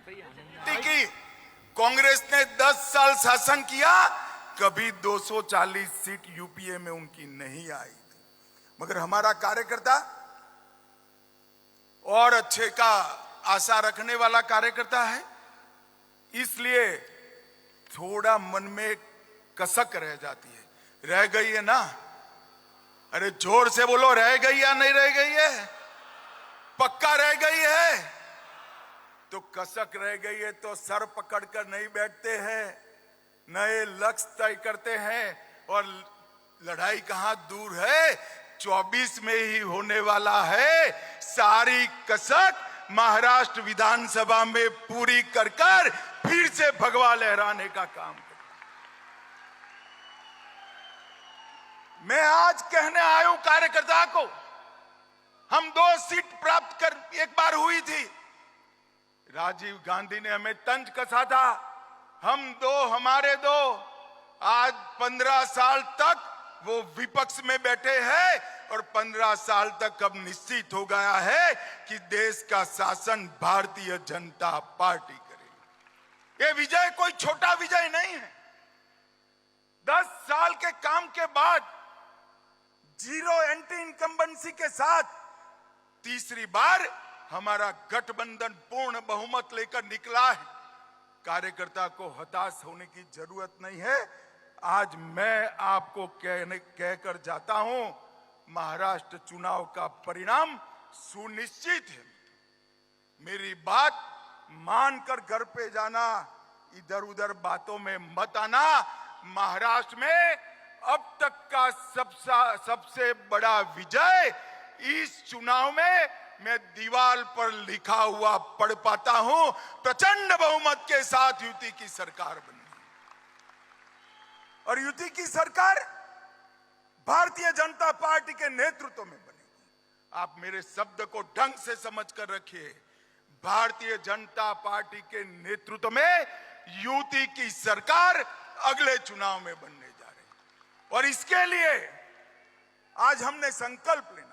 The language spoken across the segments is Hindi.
की कांग्रेस ने 10 साल शासन किया, कभी 240 सीट यूपीए में उनकी नहीं आई थी। मगर हमारा कार्यकर्ता और अच्छे का आशा रखने वाला कार्यकर्ता है, इसलिए थोड़ा मन में कसक रह जाती है। रह गई है ना? अरे जोर से बोलो, रह गई या नहीं रह गई है? पक्का रह गई है? तो कसक रह गई है तो सर पकड़कर नहीं बैठते हैं, नए लक्ष्य तय करते हैं। और लड़ाई कहां दूर है, 24 में ही होने वाला है। सारी कसक महाराष्ट्र विधानसभा में पूरी कर फिर से भगवा लहराने का काम कर। मैं आज कहने आया हूं कार्यकर्ता को, हम 2 सीट प्राप्त कर एक बार हुई थी, राजीव गांधी ने हमें तंज कसा था, हमारे दो। आज 15 साल तक वो विपक्ष में बैठे हैं और 15 साल तक अब निश्चित हो गया है कि देश का शासन भारतीय जनता पार्टी करेगी। ये विजय कोई छोटा विजय नहीं है। 10 साल के काम के बाद जीरो एंटी इनकम्बेंसी के साथ तीसरी बार हमारा गठबंधन पूर्ण बहुमत लेकर निकला है। कार्यकर्ता को हताश होने की जरूरत नहीं है। आज मैं आपको कहकर जाता हूं, महाराष्ट्र चुनाव का परिणाम सुनिश्चित है। मेरी बात मानकर घर पे जाना, इधर उधर बातों में मत आना। महाराष्ट्र में अब तक का सबसे बड़ा विजय इस चुनाव में मैं दीवार पर लिखा हुआ पढ़ पाता हूं, प्रचंड बहुमत के साथ युति की सरकार बनी और युति की सरकार भारतीय जनता पार्टी के नेतृत्व में बनेगी। आप मेरे शब्द को ढंग से समझ कर रखिए, भारतीय जनता पार्टी के नेतृत्व में युति की सरकार अगले चुनाव में बनने जा रही है। और इसके लिए आज हमने संकल्प लेना,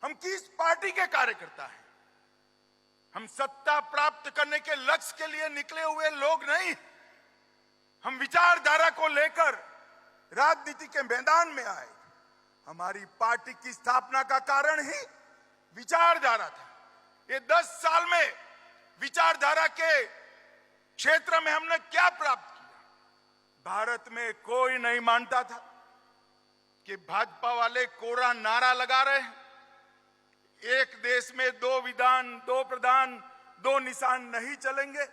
हम किस पार्टी के कार्यकर्ता हैं? हम सत्ता प्राप्त करने के लक्ष्य के लिए निकले हुए लोग नहीं। हम विचारधारा को लेकर राजनीति के मैदान में आए। हमारी पार्टी की स्थापना का कारण ही विचारधारा था। ये 10 साल में विचारधारा के क्षेत्र में हमने क्या प्राप्त किया? भारत में कोई नहीं मानता था कि भाजपा वाले कोरा नारा लगा रहे हैं, एक देश में 2 विधान 2 प्रधान 2 निशान नहीं चलेंगे,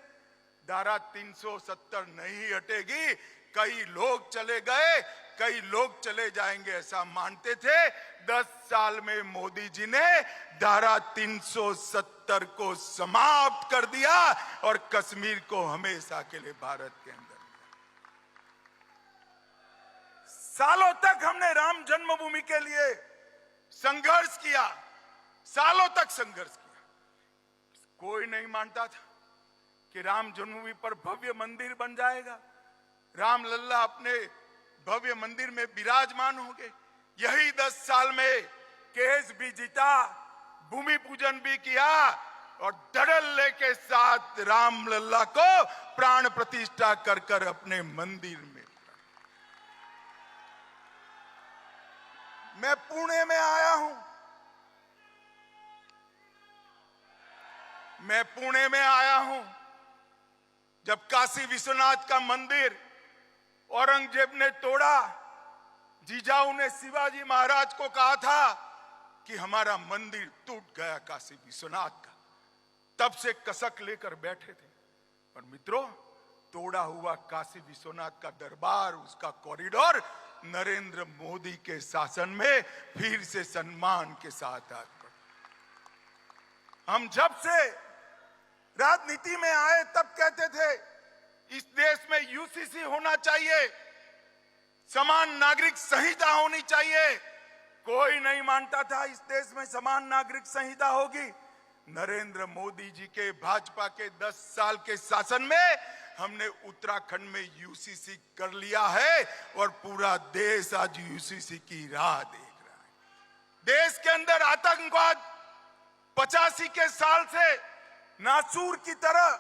धारा 370 नहीं हटेगी। कई लोग चले गए, कई लोग चले जाएंगे, ऐसा मानते थे। 10 साल में मोदी जी ने धारा 370 को समाप्त कर दिया और कश्मीर को हमेशा के लिए भारत के अंदर। सालों तक हमने राम जन्मभूमि के लिए संघर्ष किया, सालों तक संघर्ष किया। कोई नहीं मानता था कि राम जन्मभूमि पर भव्य मंदिर बन जाएगा, राम लल्ला अपने भव्य मंदिर में विराजमान होंगे। यही 10 साल में केस भी जीता, भूमि पूजन भी किया और धड़ल्ले के साथ राम लल्ला को प्राण प्रतिष्ठा कर अपने मंदिर में। मैं पुणे में आया हूं, मैं पुणे में आया हूं जब काशी विश्वनाथ का मंदिर औरंगजेब ने तोड़ा। जीजाऊ ने शिवाजी महाराज को कहा था कि हमारा मंदिर टूट गया काशी विश्वनाथ का, तब से कसक लेकर बैठे थे। और मित्रों, तोड़ा हुआ काशी विश्वनाथ का दरबार, उसका कॉरिडोर नरेंद्र मोदी के शासन में फिर से सम्मान के साथ आज हम जब से राजनीति में आए तब कहते थे इस देश में यूसीसी होना चाहिए, समान नागरिक संहिता होनी चाहिए। कोई नहीं मानता था इस देश में समान नागरिक संहिता होगी। नरेंद्र मोदी जी के भाजपा के 10 साल के शासन में हमने उत्तराखंड में यूसीसी कर लिया है और पूरा देश आज यूसीसी की राह देख रहा है। देश के अंदर आतंकवाद 85 के साल से नासूर की तरह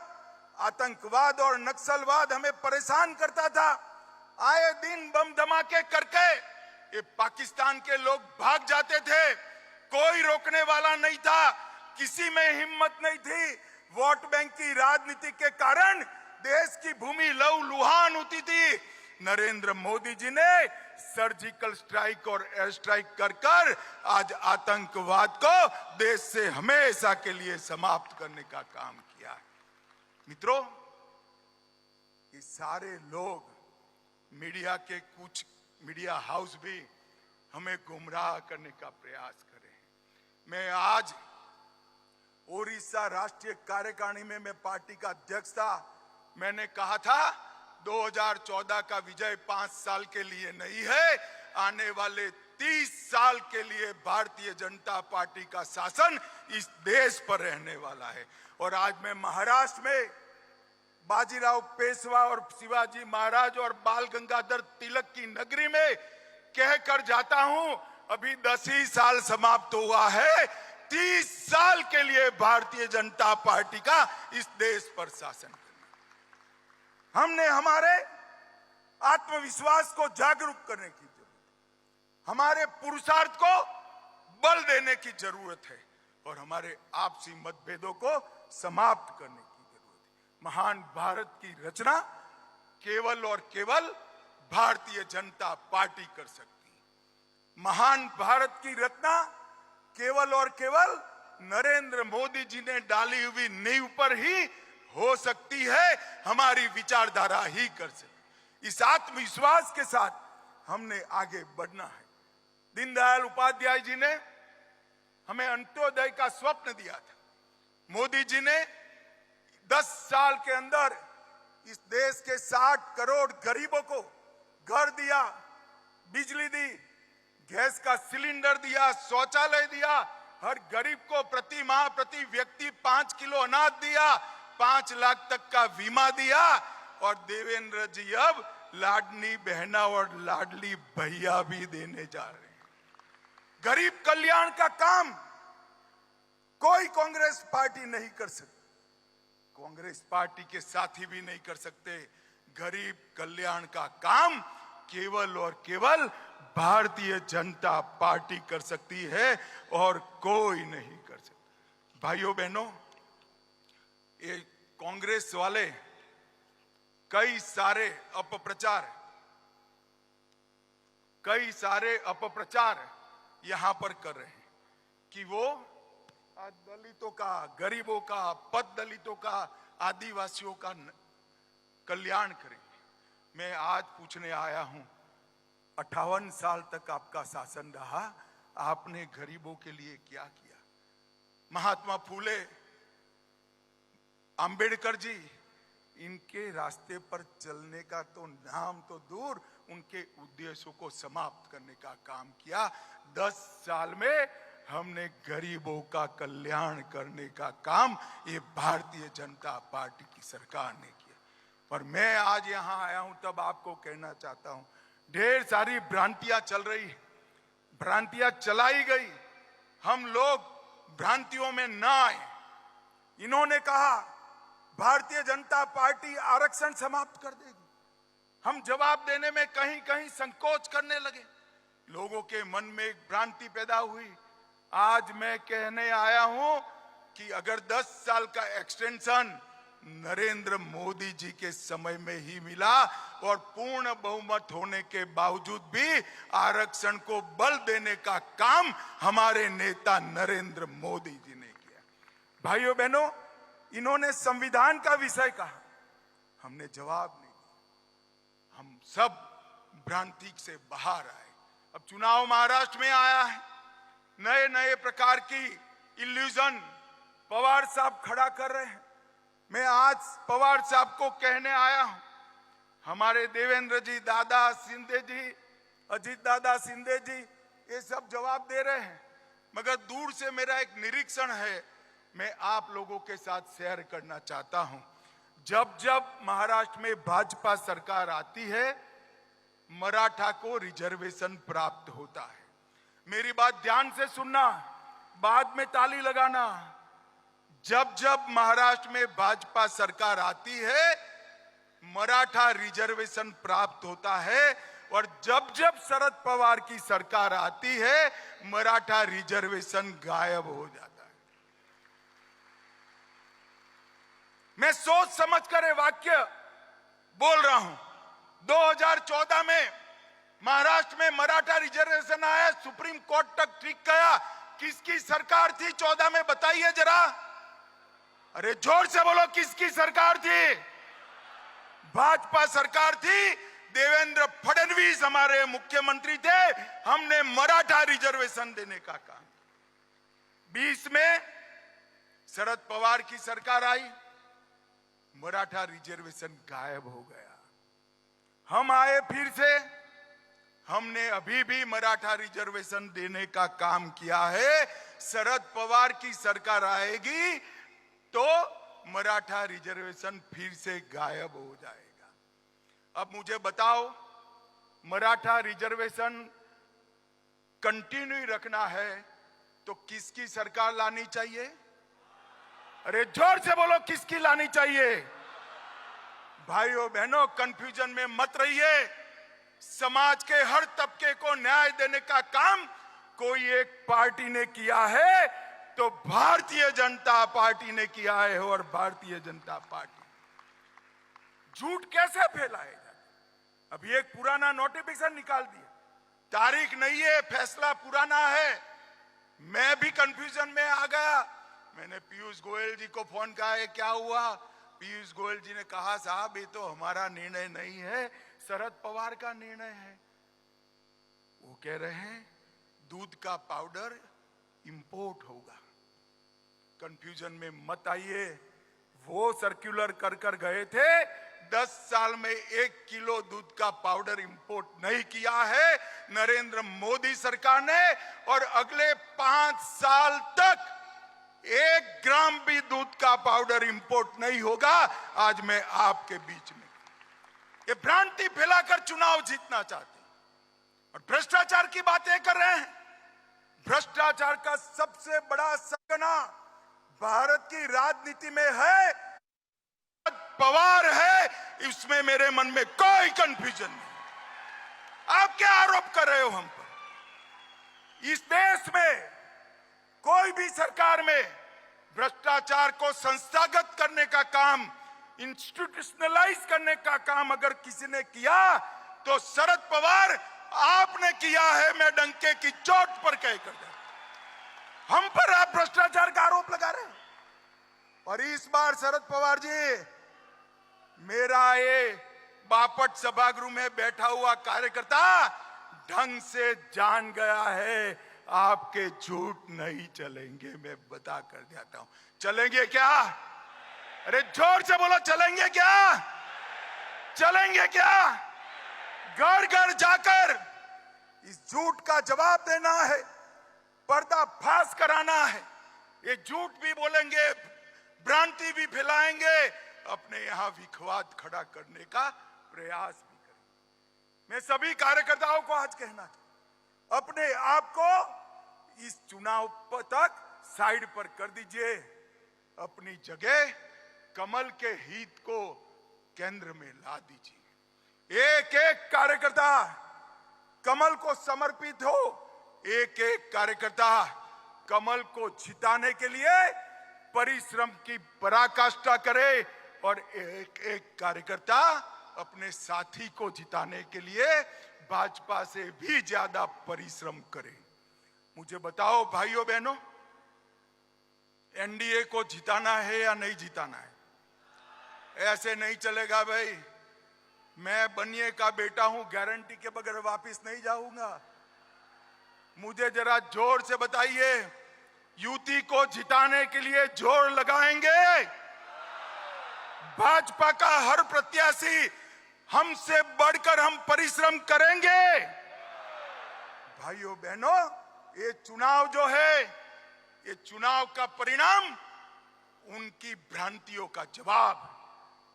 आतंकवाद और नक्सलवाद हमें परेशान करता था। आए दिन बम धमाके करके ये पाकिस्तान के लोग भाग जाते थे, कोई रोकने वाला नहीं था, किसी में हिम्मत नहीं थी। वोट बैंक की राजनीति के कारण देश की भूमि लहूलुहान होती थी। नरेंद्र मोदी जी ने सर्जिकल स्ट्राइक और एयर स्ट्राइक कर कर आज आतंकवाद को देश से हमेशा के लिए समाप्त करने का काम किया। मित्रों, ये सारे लोग, मीडिया के कुछ मीडिया हाउस भी हमें गुमराह करने का प्रयास कर रहे हैं। मैं आज ओडिशा राष्ट्रीय कार्यकारिणी में मैं पार्टी का अध्यक्ष था। मैंने कहा था 2014 का विजय 5 साल के लिए नहीं है, आने वाले 30 साल के लिए भारतीय जनता पार्टी का शासन इस देश पर रहने वाला है। और आज मैं महाराष्ट्र में बाजीराव पेशवा और शिवाजी महाराज और बाल गंगाधर तिलक की नगरी में कहकर जाता हूं, अभी 10 ही साल समाप्त हुआ है, 30 साल के लिए भारतीय जनता पार्टी का इस देश पर शासन करना। हमने हमारे आत्मविश्वास को जागरूक करने की जरूरत है, हमारे पुरुषार्थ को बल देने की जरूरत है और हमारे आपसी मतभेदों को समाप्त करने की जरूरत है। महान भारत की रचना केवल और केवल भारतीय जनता पार्टी कर सकती है। महान भारत की रचना केवल और केवल नरेंद्र मोदी जी ने डाली हुई नींव पर ही हो सकती है, हमारी विचारधारा ही कर सकती। इस आत्मविश्वास के साथ हमने आगे बढ़ना है। दीनदयाल उपाध्याय जी ने हमें अंत्योदय का स्वप्न दिया था। मोदी जी ने 10 साल के अंदर इस देश के 60 करोड़ गरीबों को घर दिया, बिजली दी, गैस का सिलेंडर दिया, शौचालय दिया, हर गरीब को प्रति माह प्रति व्यक्ति 5 किलो अनाज दिया, 5 लाख तक का बीमा दिया और देवेंद्र जी अब लाडली बहना और लाडली भैया भी देने जा रहे हैं। गरीब कल्याण का काम कोई कांग्रेस पार्टी नहीं कर सकती, कांग्रेस पार्टी के साथी भी नहीं कर सकते। गरीब कल्याण का काम केवल और केवल भारतीय जनता पार्टी कर सकती है और कोई नहीं कर सकता। भाइयों बहनों, ये कांग्रेस वाले कई सारे अपप्रचार यहां पर कर रहे हैं कि वो दलितों का, गरीबों का, पद दलितों का, आदिवासियों का कल्याण करेंगे। मैं आज पूछने आया हूं, 58 साल तक आपका शासन रहा, आपने गरीबों के लिए क्या किया? महात्मा फूले, अंबेडकर जी, इनके रास्ते पर चलने का तो नाम तो दूर, उनके उद्देश्यों को समाप्त करने का काम किया। 10 साल में हमने गरीबों का कल्याण करने का काम ये भारतीय जनता पार्टी की सरकार ने किया। पर मैं आज यहां आया हूं तब आपको कहना चाहता हूं, ढेर सारी भ्रांतियां चल रही, भ्रांतियां चलाई गई, हम लोग भ्रांतियों में ना आए। इन्होंने कहा भारतीय जनता पार्टी आरक्षण समाप्त कर देगी, हम जवाब देने में कहीं कहीं संकोच करने लगे, लोगों के मन में एक भ्रांति पैदा हुई। आज मैं कहने आया हूं कि अगर 10 साल का एक्सटेंशन नरेंद्र मोदी जी के समय में ही मिला और पूर्ण बहुमत होने के बावजूद भी आरक्षण को बल देने का काम हमारे नेता नरेंद्र मोदी जी ने किया। भाइयों बहनों, इन्होंने संविधान का विषय कहा, हमने जवाब नहीं दिया, हम सब भ्रांति से बाहर आए। अब चुनाव महाराष्ट्र में आया है, नए नए प्रकार की इल्यूजन पवार साहब खड़ा कर रहे हैं। मैं आज पवार साहब को कहने आया हूं, हमारे देवेंद्र जी, दादा शिंदे जी, अजीत दादा शिंदे जी, ये सब जवाब दे रहे हैं, मगर दूर से मेरा एक निरीक्षण है, मैं आप लोगों के साथ शेयर करना चाहता हूं। जब जब महाराष्ट्र में भाजपा सरकार आती है, मराठा को रिजर्वेशन प्राप्त होता है। मेरी बात ध्यान से सुनना, बाद में ताली लगाना। जब जब महाराष्ट्र में भाजपा सरकार आती है मराठा रिजर्वेशन प्राप्त होता है और जब जब शरद पवार की सरकार आती है मराठा रिजर्वेशन गायब हो जाता है। मैं सोच समझ कर ये वाक्य बोल रहा हूं। 2014 में महाराष्ट्र में मराठा रिजर्वेशन आया, सुप्रीम कोर्ट तक ठीक गया। किसकी सरकार थी 14 में, बताइए जरा। अरे जोर से बोलो, किसकी सरकार थी? भाजपा सरकार थी। देवेंद्र फडणवीस हमारे मुख्यमंत्री थे। हमने मराठा रिजर्वेशन देने का काम। 20 में शरद पवार की सरकार आई, मराठा रिजर्वेशन गायब हो गया। हम आए फिर से, हमने अभी भी मराठा रिजर्वेशन देने का काम किया है। शरद पवार की सरकार आएगी तो मराठा रिजर्वेशन फिर से गायब हो जाएगा। अब मुझे बताओ, मराठा रिजर्वेशन कंटिन्यू रखना है तो किसकी सरकार लानी चाहिए? अरे जोर से बोलो, किसकी लानी चाहिए? भाइयों बहनों, कंफ्यूजन में मत रहिए। समाज के हर तबके को न्याय देने का काम कोई एक पार्टी ने किया है तो भारतीय जनता पार्टी ने किया है। और भारतीय जनता पार्टी झूठ कैसे फैलाए जाए? अभी एक पुराना नोटिफिकेशन निकाल दिया, तारीख नहीं है, फैसला पुराना है। मैं भी कंफ्यूजन में आ गया। मैंने पीयूष गोयल जी को फोन किया, है क्या हुआ? पीयूष गोयल जी ने कहा, साहब ये तो हमारा निर्णय नहीं है, शरद पवार का निर्णय है। वो कह रहे हैं दूध का पाउडर इंपोर्ट होगा। कंफ्यूजन में मत आइए। वो सर्कुलर कर गए थे, 10 साल में 1 किलो दूध का पाउडर इंपोर्ट नहीं किया है नरेंद्र मोदी सरकार ने। और अगले 5 साल तक 1 ग्राम भी दूध का पाउडर इंपोर्ट नहीं होगा। आज मैं आपके बीच में ये भ्रांति फैलाकर चुनाव जीतना चाहते हैं और भ्रष्टाचार की बातें कर रहे हैं। भ्रष्टाचार का सबसे बड़ा सरगना भारत की राजनीति में है, पवार है। इसमें मेरे मन में कोई कंफ्यूजन नहीं। आप क्या आरोप कर रहे हो हम पर? इस देश में कोई भी सरकार में भ्रष्टाचार को संस्थागत करने का काम, इंस्टीट्यूशनलाइज करने का काम अगर किसी ने किया तो शरद पवार आपने किया है। मैं डंके की चोट पर कह कर हम पर आप भ्रष्टाचार का आरोप लगा रहे हैं। और इस बार शरद पवार जी, मेरा ये बापट सभागृह में बैठा हुआ कार्यकर्ता ढंग से जान गया है, आपके झूठ नहीं चलेंगे। मैं बता कर जाता हूं। चलेंगे क्या? अरे जोर से बोलो, चलेंगे क्या? चलेंगे क्या? घर घर जाकर इस झूठ का जवाब देना है, पर्दाफाश कराना है। ये झूठ भी बोलेंगे, भ्रांति भी फैलाएंगे, अपने यहां विखवाद खड़ा करने का प्रयास भी करेंगे। मैं सभी कार्यकर्ताओं को आज कहना चाहता हूं, अपने आप को इस चुनाव तक साइड पर कर दीजिए। अपनी जगह कमल के हित को केंद्र में ला दीजिए। एक एक कार्यकर्ता कमल को समर्पित हो। एक एक कार्यकर्ता कमल को जिताने के लिए परिश्रम की पराकाष्ठा करे और एक एक कार्यकर्ता अपने साथी को जिताने के लिए भाजपा से भी ज्यादा परिश्रम करे। मुझे बताओ भाइयों बहनों, एनडीए को जिताना है या नहीं जिताना है? ऐसे नहीं चलेगा भाई। मैं बनिए का बेटा हूं, गारंटी के बगैर वापस नहीं जाऊंगा। मुझे जरा जोर से बताइए, युति को जिताने के लिए जोर लगाएंगे? भाजपा का हर प्रत्याशी हमसे बढ़कर हम परिश्रम करेंगे। भाइयों बहनों, ये चुनाव जो है, ये चुनाव का परिणाम उनकी भ्रांतियों का जवाब।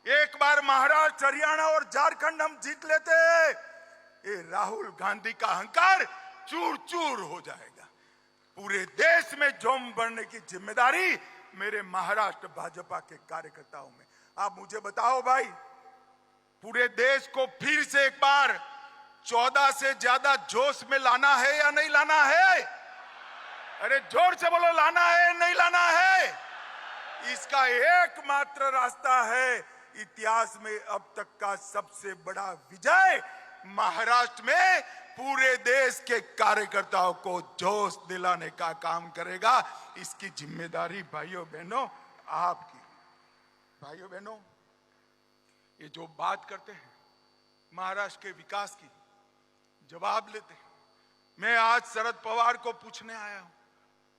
एक बार महाराष्ट्र, हरियाणा और झारखंड हम जीत लेते, ये राहुल गांधी का अहंकार चूर चूर हो जाएगा। पूरे देश में जोम बढ़ने की जिम्मेदारी मेरे महाराष्ट्र भाजपा के कार्यकर्ताओं में। आप मुझे बताओ भाई, पूरे देश को फिर से एक बार 14 से ज्यादा जोश में लाना है या नहीं लाना है? अरे जोर से बोलो, लाना है नहीं लाना है? इसका एकमात्र रास्ता है इतिहास में अब तक का सबसे बड़ा विजय। महाराष्ट्र में पूरे देश के कार्यकर्ताओं को जोश दिलाने का काम करेगा। इसकी जिम्मेदारी भाइयों बहनों आपकी। भाइयों बहनों, ये जो बात करते हैं महाराष्ट्र के विकास की, जवाब लेते हैं। मैं आज शरद पवार को पूछने आया हूं,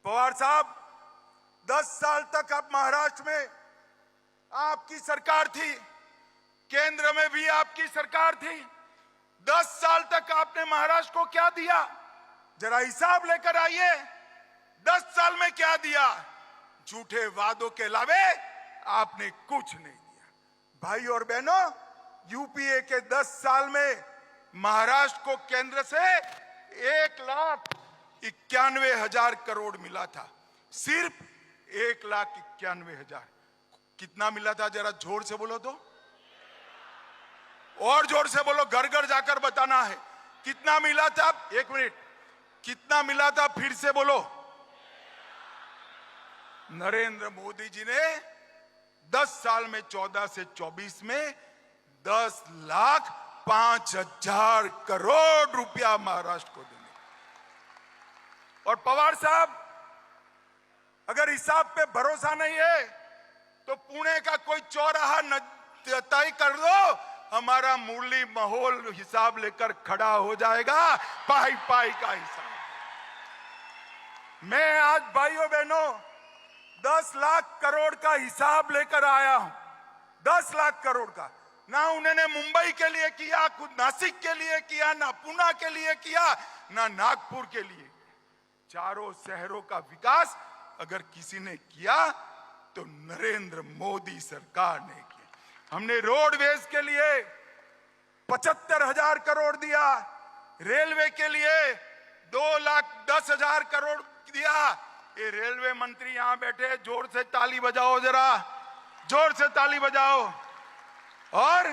पवार साहब 10 साल तक आप महाराष्ट्र में आपकी सरकार थी, केंद्र में भी आपकी सरकार थी। 10 साल तक आपने महाराष्ट्र को क्या दिया? जरा हिसाब लेकर आइए, 10 साल में क्या दिया? झूठे वादों के अलावे आपने कुछ नहीं दिया। भाई और बहनों, यूपीए के 10 साल में महाराष्ट्र को केंद्र से 1,91,000 करोड़ मिला था। सिर्फ 1,91,000। कितना मिला था? जरा जोर से बोलो तो, और जोर से बोलो, घर घर जाकर बताना है कितना मिला था। 1 मिनट, कितना मिला था? फिर से बोलो। नरेंद्र मोदी जी ने 10 साल में 14 से 24 में 10,05,000 करोड़ रुपया महाराष्ट्र को देंगे। और पवार साहब, अगर हिसाब पे भरोसा नहीं है तो पुणे का कोई चौराहा तय कर दो, हमारा मुरली माहौल हिसाब लेकर खड़ा हो जाएगा, पाई पाई का हिसाब। मैं आज भाइयों बहनों 10 लाख करोड़ का हिसाब लेकर आया हूं। 10 लाख करोड़ का। ना उन्होंने मुंबई के लिए किया, खुद नासिक के लिए किया, ना पुणे के लिए किया, ना नागपुर के लिए। चारों शहरों का विकास अगर किसी ने किया तो नरेंद्र मोदी सरकार ने किया। हमने रोडवेज के लिए 75,000 करोड़ दिया, रेलवे के लिए 2,10,000 करोड़ दिया। ये रेलवे मंत्री यहां बैठे, जोर से ताली बजाओ, जरा जोर से ताली बजाओ। और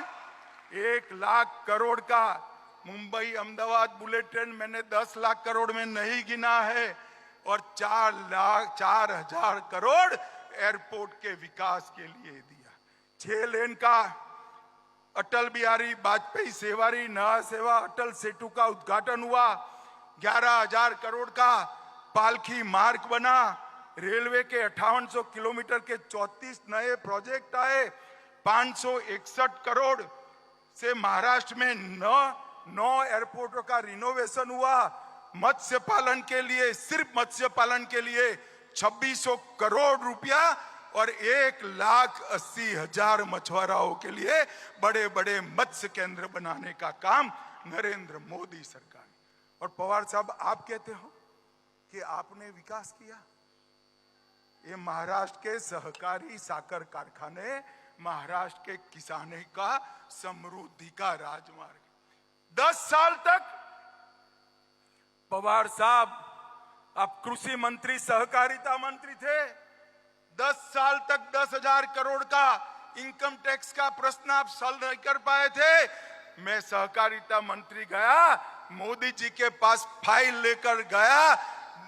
1,00,000 करोड़ का मुंबई अहमदाबाद बुलेट ट्रेन मैंने 10 लाख करोड़ में नहीं गिना है। और 4,04,000 करोड़ एयरपोर्ट के विकास के लिए दिया। 6 लेन का अटल बिहारी वाजपेयी सेवारी नया सेवा अटल सेतु का उद्घाटन हुआ। 11,000 करोड़ का पालखी मार्ग बना। रेलवे के 5800 किलोमीटर के 34 नए प्रोजेक्ट आए। 561 करोड़ से महाराष्ट्र में 9 एयरपोर्टों का रिनोवेशन हुआ। मत्स्य पालन के लिए, सिर्फ मत्स्य पालन के लिए 2600 करोड़ रुपया और 1,80,000 मछुआरों के लिए बड़े बड़े मत्स्य केंद्र बनाने का काम नरेंद्र मोदी सरकार ने। और पवार साहब, आप कहते हो कि आपने विकास किया। ये महाराष्ट्र के सहकारी साकर कारखाने, महाराष्ट्र के किसानों का समृद्धि का राजमार्ग। 10 साल तक पवार साहब आप कृषि मंत्री, सहकारिता मंत्री थे। 10 साल तक 10,000 करोड़ का इनकम टैक्स का प्रश्न आप सॉल्व नहीं कर पाए थे। मैं सहकारिता मंत्री गया, मोदी जी के पास फाइल लेकर गया,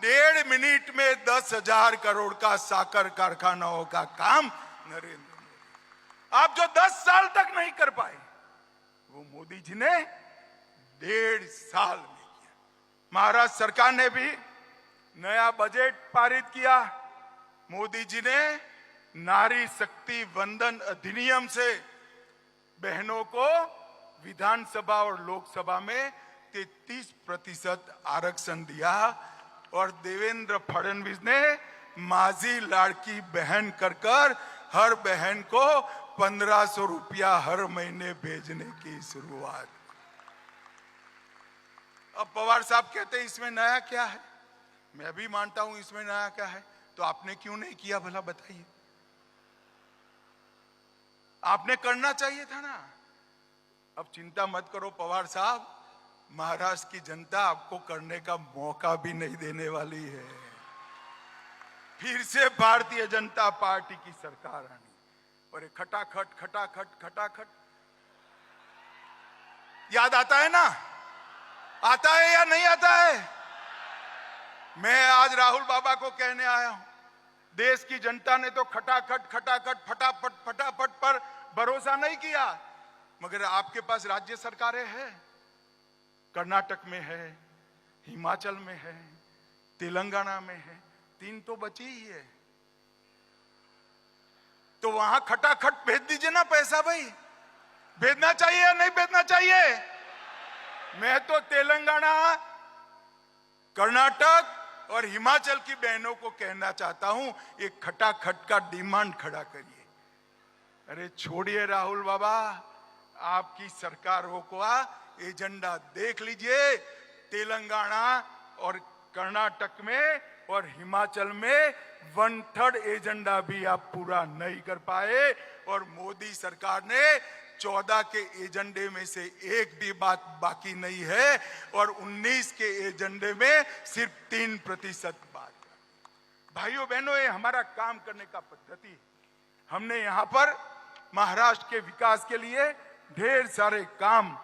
1.5 मिनट में 10,000 करोड़ का साकर कारखानाओं का काम नरेंद्र मोदी। आप जो 10 साल तक नहीं कर पाए, वो मोदी जी ने 1.5 साल में किया। महाराष्ट्र सरकार ने भी नया बजट पारित किया। मोदी जी ने नारी शक्ति वंदन अधिनियम से बहनों को विधानसभा और लोकसभा में 33% आरक्षण दिया। और देवेंद्र फडणवीस ने माझी लाड़की बहन कर हर बहन को 1,500 रुपया हर महीने भेजने की शुरुआत। अब पवार साहब कहते हैं इसमें नया क्या है। मैं भी मानता हूं इसमें नया क्या है, तो आपने क्यों नहीं किया भला बताइए। आपने करना चाहिए था ना। अब चिंता मत करो पवार साहब, महाराष्ट्र की जनता आपको करने का मौका भी नहीं देने वाली है। फिर से भारतीय जनता पार्टी की सरकार आनी और ये खटाखट खटाखट खटाखट याद आता है ना? आता है या नहीं आता है? मैं आज राहुल बाबा को कहने आया हूं, देश की जनता ने तो खटाखट खटाखट फटाफट फटाफट पर भरोसा नहीं किया, मगर आपके पास राज्य सरकारें हैं, कर्नाटक में है, हिमाचल में है, तेलंगाना में है, 3 तो बची ही है। तो वहां खटाखट भेज दीजिए ना पैसा भाई, भेजना चाहिए या नहीं भेजना चाहिए? मैं तो तेलंगाना, कर्नाटक और हिमाचल की बहनों को कहना चाहता हूं, एक खटाखट का डिमांड खड़ा करिए। अरे छोड़िए राहुल बाबा, आपकी सरकारों का एजेंडा देख लीजिए। तेलंगाना और कर्नाटक में और हिमाचल में 1/3 एजेंडा भी आप पूरा नहीं कर पाए, और मोदी सरकार ने 14 के एजेंडे में से एक भी बात बाकी नहीं है, और 19 के एजेंडे में सिर्फ 3% बात। भाइयों बहनों, ये हमारा काम करने का पद्धति है। हमने यहां पर महाराष्ट्र के विकास के लिए ढेर सारे काम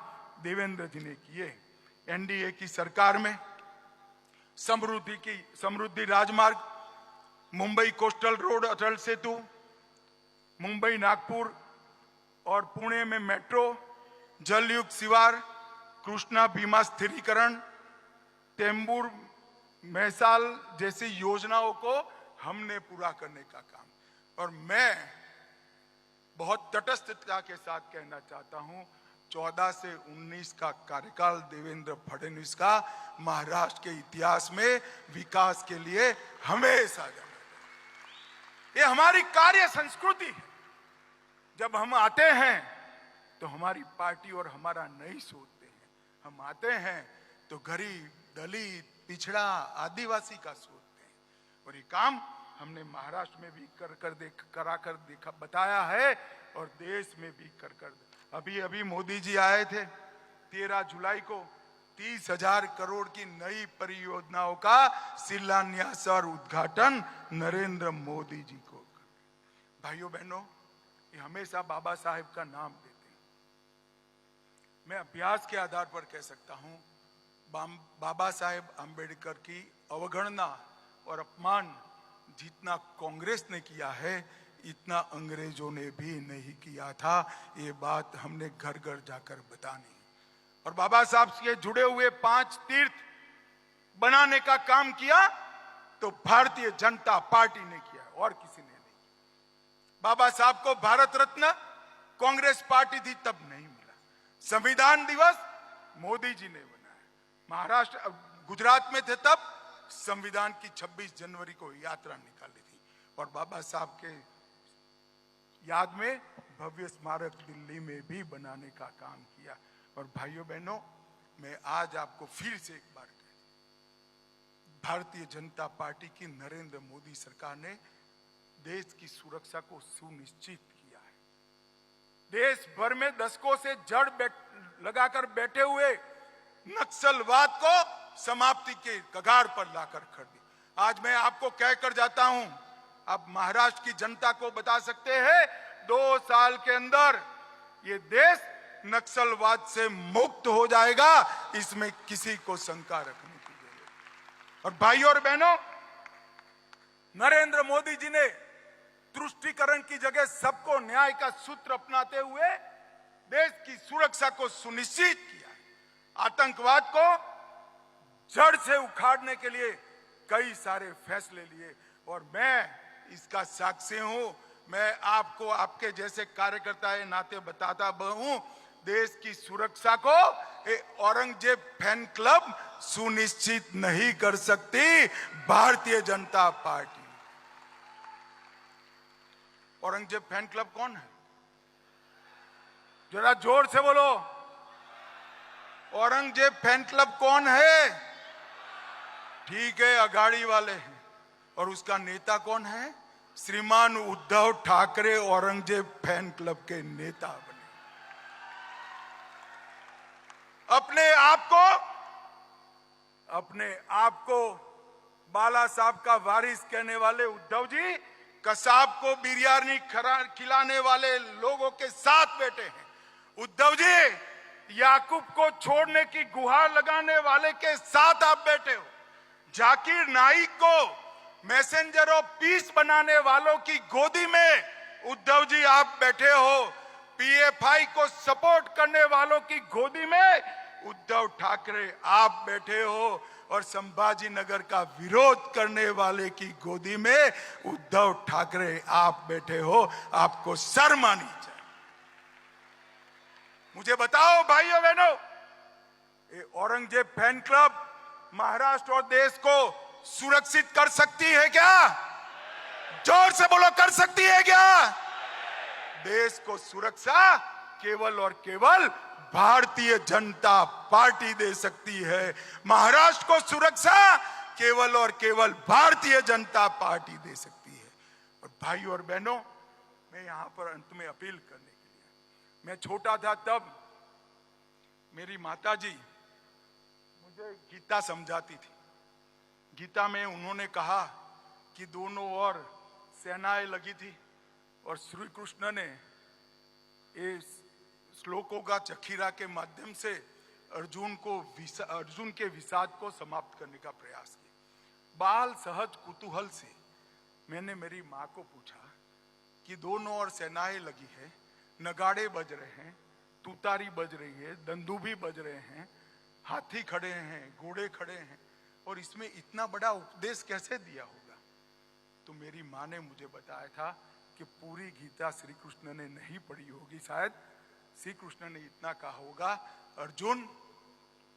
देवेंद्र जी ने किए। एनडीए की सरकार में समृद्धि राजमार्ग, मुंबई कोस्टल रोड अटल सेतु, मुंबई नागपुर और पुणे में मेट्रो, जलयुक्त शिवार, कृष्णा भीमा स्थिरीकरण, तेंबूर मैसाल जैसी योजनाओं को हमने पूरा करने का काम। और मैं बहुत तटस्थता के साथ कहना चाहता हूं, 14 से 19 का कार्यकाल देवेंद्र फडणवीस का महाराष्ट्र के इतिहास में विकास के लिए हमेशा जाना। ये हमारी कार्य संस्कृति है। जब हम आते हैं तो हमारी पार्टी और हमारा नहीं सोचते हैं, हम आते हैं तो गरीब, दलित, पिछड़ा, आदिवासी का सोचते हैं। और ये काम हमने महाराष्ट्र में भी कराकर देखा, बताया है, और देश में भी कर अभी मोदी जी आए थे 13 जुलाई को 30,000 करोड़ की नई परियोजनाओं का शिलान्यास और उद्घाटन नरेंद्र मोदी जी को। भाइयों बहनों, ये हमेशा बाबा साहेब का नाम देते हैं। मैं अभ्यास के आधार पर कह सकता हूं, बाबा साहेब अंबेडकर की अवगणना और अपमान जितना कांग्रेस ने किया है, इतना अंग्रेजों ने भी नहीं किया था। ये बात हमने घर घर जाकर बतानी। और बाबा साहब से जुड़े हुए 5 तीर्थ बनाने का काम किया तो भारतीय जनता पार्टी ने किया, और किसी ने नहीं। बाबा साहब को भारत रत्न कांग्रेस पार्टी थी तब नहीं मिला। संविधान दिवस मोदी जी ने बनाया। महाराष्ट्र, गुजरात में थे तब संविधान की 26 जनवरी को यात्रा निकाली थी, और बाबा साहब के याद में भव्य स्मारक दिल्ली में भी बनाने का काम किया। और भाइयों बहनों, मैं आज आपको फिर से एक बार भारतीय जनता पार्टी की नरेंद्र मोदी सरकार ने देश की सुरक्षा को सुनिश्चित किया है। देश भर में दशकों से जड़ लगाकर बैठे हुए नक्सलवाद को समाप्ति के कगार पर लाकर खड़ दी। आज मैं आपको कहकर जाता हूं, आप महाराष्ट्र की जनता को बता सकते हैं, 2 साल के अंदर ये देश नक्सलवाद से मुक्त हो जाएगा, इसमें किसी को शंका रखने की जरूरत। और भाइयों और बहनों, नरेंद्र मोदी जी ने तुष्टीकरण की जगह सबको न्याय का सूत्र अपनाते हुए देश की सुरक्षा को सुनिश्चित किया। आतंकवाद को जड़ से उखाड़ने के लिए कई सारे फैसले लिए, और मैं इसका साक्षी हूं। मैं आपको आपके जैसे कार्यकर्ता के नाते बताता हूं, देश की सुरक्षा को औरंगजेब फैन क्लब सुनिश्चित नहीं कर सकती, Bharatiya Janata party. Aurangzeb fan club कौन है? जरा जोर से बोलो। औरंगजेब फैन क्लब कौन है? ठीक है, अघाड़ी वाले हैं। और उसका नेता कौन है? श्रीमान उद्धव ठाकरे औरंगजेब फैन क्लब के नेता बने। अपने आप को बाला साहब का वारिस कहने वाले उद्धव जी कसाब को बिरयानी खिलाने वाले लोगों के साथ बैठे हैं। उद्धव जी याकूब को छोड़ने की गुहार लगाने वाले के साथ आप बैठे हो। जाकिर नाइक को मैसेंजर ऑफ पीस बनाने वालों की गोदी में उद्धव जी आप बैठे हो। पीएफआई को सपोर्ट करने वालों की गोदी में उद्धव ठाकरे आप बैठे हो और संभाजी नगर का विरोध करने वाले की गोदी में उद्धव ठाकरे आप बैठे हो। आपको शर्म आनी चाहिए। मुझे बताओ भाइयों बहनों, ये औरंगजेब फैन क्लब महाराष्ट्र और देश को सुरक्षित कर सकती है क्या? जोर से बोलो, कर सकती है क्या? देश को सुरक्षा केवल और केवल भारतीय जनता पार्टी दे सकती है। महाराष्ट्र को सुरक्षा केवल और केवल भारतीय जनता पार्टी दे सकती है। और भाइयों और बहनों, मैं यहां पर अंत में अपील करने के लिए, मैं छोटा था तब मेरी माताजी मुझे गीता समझाती थी। गीता में उन्होंने कहा कि दोनों ओर सेनाएं लगी थी और श्री कृष्ण ने इस श्लोकों का चखीरा के माध्यम से अर्जुन के विषाद को समाप्त करने का प्रयास किया। बाल सहज कुतूहल से मैंने मेरी माँ को पूछा कि दोनों ओर सेनाएं लगी है, नगाड़े बज रहे हैं, तुतारी बज रही है, दंदूभी बज रहे हैं, हाथी खड़े हैं, घोड़े खड़े हैं, और इसमें इतना बड़ा उपदेश कैसे दिया होगा? तो मेरी माँ ने मुझे बताया था कि पूरी गीता श्री कृष्ण ने नहीं पढ़ी होगी। शायद श्री कृष्ण ने इतना कहा होगा, अर्जुन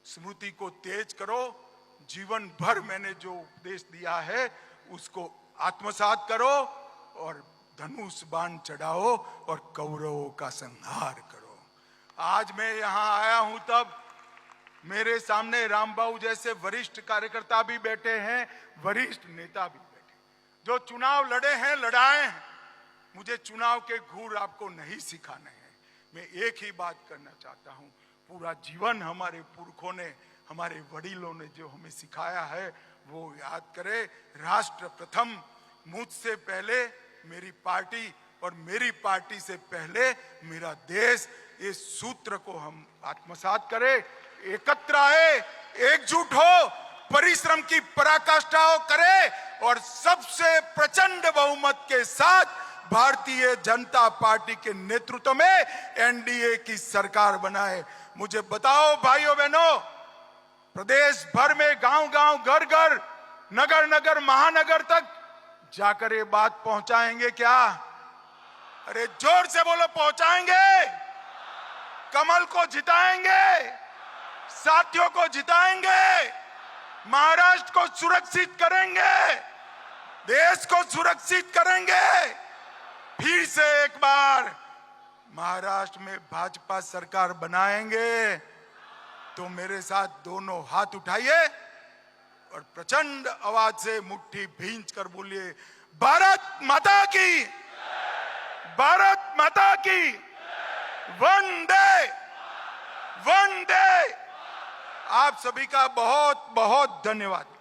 स्मृति को तेज करो, जीवन भर मैंने जो उपदेश दिया है उसको आत्मसात करो और धनुष बाण चढ़ाओ और कौरवों का संहार करो। आज मैं यहां आया हूं तब मेरे सामने रामबाबू जैसे वरिष्ठ कार्यकर्ता भी बैठे हैं, वरिष्ठ नेता भी बैठे, जो चुनाव लड़े हैं, लड़ाए हैं। मुझे चुनाव के गुर आपको नहीं सिखाने हैं। मैं एक ही बात करना चाहता हूं, पूरा जीवन हमारे पुरखों ने, हमारे वडीलों ने जो हमें सिखाया है वो याद करें। राष्ट्र प्रथम, मुझसे पहले मेरी पार्टी और मेरी पार्टी से पहले मेरा देश, इस सूत्र को हम आत्मसात करें। एकत्र आए, एकजुट हो, परिश्रम की पराकाष्ठा करे और सबसे प्रचंड बहुमत के साथ भारतीय जनता पार्टी के नेतृत्व में एनडीए की सरकार बनाए। मुझे बताओ भाइयों बहनों, प्रदेश भर में गांव गांव, घर घर, नगर नगर, महानगर तक जाकर ये बात पहुंचाएंगे क्या? अरे जोर से बोलो, पहुंचाएंगे? कमल को जिताएंगे, साथियों को जिताएंगे, महाराष्ट्र को सुरक्षित करेंगे, देश को सुरक्षित करेंगे। फिर से एक बार महाराष्ट्र में भाजपा सरकार बनाएंगे तो मेरे साथ दोनों हाथ उठाइए और प्रचंड आवाज से मुट्ठी भींच कर बोलिए, भारत माता की, भारत माता की, वंदे वंदे। आप सभी का बहुत बहुत धन्यवाद।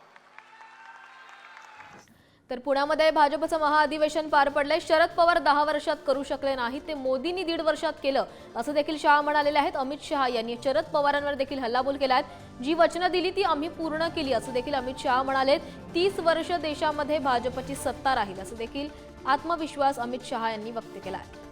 तर पुण्यामध्ये भाजपचं महाअधिवेशन पार पडलंय। शरद पवार 10 वर्षात करू शकले नाही ते मोदींनी 1.5 वर्षात केलं, असं देखील शहा म्हणालेले आहेत। अमित शहा यांनी शरद पवारांवर देखील हल्लाबोल केला आहे। जी वचनं दिली ती आम्ही पूर्ण केली, असं देखील अमित शहा म्हणाले। 30 वर्ष देशामध्ये भाजपची सत्ता राहील, असं देखील आत्मविश्वास अमित शहा यांनी व्यक्त केला आहे।